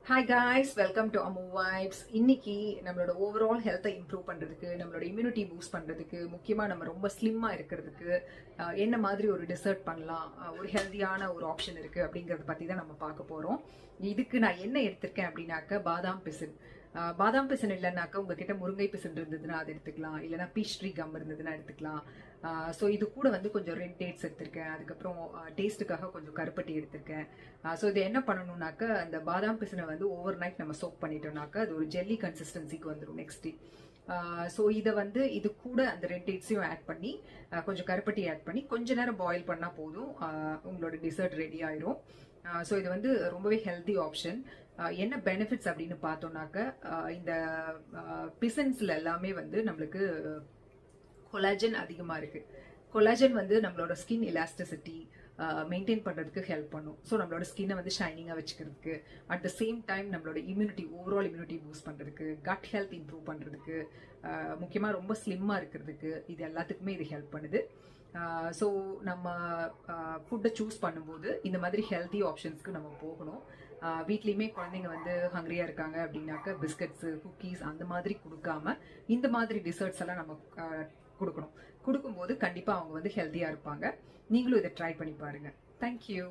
Hi guys, welcome to Ammu vibes. இன்னைக்கு நம்மளோட overall ஹெல்த்தை இம்ப்ரூவ் பண்ணுறதுக்கு, நம்மளோட இம்யூனிட்டி பூஸ்ட் பண்ணுறதுக்கு, முக்கியமாக நம்ம ரொம்ப ஸ்லிம்மாக இருக்கிறதுக்கு என்ன மாதிரி ஒரு டிசர்ட் பண்ணலாம், ஒரு ஹெல்த்தியான ஒரு ஆப்ஷன் இருக்குது அப்படிங்கிறத பற்றி தான் நம்ம பார்க்க போகிறோம். இதுக்கு நான் என்ன எடுத்திருக்கேன் அப்படின்னாக்க பாதாம் பிசின். பாதாம் பிசின் இல்லைன்னாக்கா உங்ககிட்ட முருங்கை பிசின் இருந்ததுன்னா அதை எடுத்துக்கலாம், இல்லைனா பீச் ட்ரீ கம் இருந்ததுன்னா எடுத்துக்கலாம். ஸோ இது கூட வந்து கொஞ்சம் ரெட் டேட்ஸ் எடுத்திருக்கேன், அதுக்கப்புறம் டேஸ்ட்டுக்காக கொஞ்சம் கருப்பட்டி எடுத்திருக்கேன். ஸோ இது என்ன பண்ணணும்னாக்கா, அந்த பாதாம் பிசினை வந்து ஓவர் நைட் நம்ம சோக் பண்ணிட்டோம்னாக்கா அது ஒரு ஜெல்லி கன்சிஸ்டன்சிக்கு வந்துடும் நெக்ஸ்ட் டே. ஸோ இதை வந்து இது கூட அந்த ரெட் டேட்ஸையும் ஆட் பண்ணி கொஞ்சம் கருப்பட்டி ஆட் பண்ணி கொஞ்ச நேரம் பாயில் பண்ணால் போதும், உங்களோட டிசர்ட் ரெடி ஆயிரும். ஸோ இது வந்து ரொம்பவே ஹெல்தி ஆப்ஷன். என்ன பெனிஃபிட்ஸ் அப்படின்னு பார்த்தோம்னாக்க, இந்த பிசன்ஸ்ல எல்லாமே வந்து நம்மளுக்கு கொலாஜன் அதிகமாக இருக்கு. கொலாஜன் வந்து நம்மளோட ஸ்கின் எலாஸ்டிசிட்டி மெயின்டைன் பண்ணுறதுக்கு ஹெல்ப் பண்ணும். ஸோ நம்மளோட ஸ்கின்னை வந்து ஷைனிங்காக வச்சுக்கிறதுக்கு, அட் த சேம் டைம் நம்மளோட இம்யூனிட்டி ஓவரால் இம்யூனிட்டி பூஸ்ட் பண்ணுறதுக்கு, கட் ஹெல்த் இம்ப்ரூவ் பண்ணுறதுக்கு, முக்கியமாக ரொம்ப ஸ்லிம்மாக இருக்கிறதுக்கு, இது எல்லாத்துக்குமே இது ஹெல்ப் பண்ணுது. ஸோ நம்ம ஃபுட்டை சூஸ் பண்ணும்போது இந்த மாதிரி ஹெல்த்தி ஆப்ஷன்ஸ்க்கு நம்ம போகணும். வீட்லேயுமே குழந்தைங்க வந்து ஹங்க்ரியாக இருக்காங்க அப்படின்னாக்க பிஸ்கட்ஸு, குக்கீஸ் அந்த மாதிரி கொடுக்காம இந்த மாதிரி டிசர்ட்ஸ் எல்லாம் நம்ம கொடுக்கணும். கொடுக்கும்போது கண்டிப்பாக அவங்க வந்து ஹெல்த்தியாக இருப்பாங்க. நீங்களும் இதை ட்ரை பண்ணி பாருங்கள். தேங்க்யூ.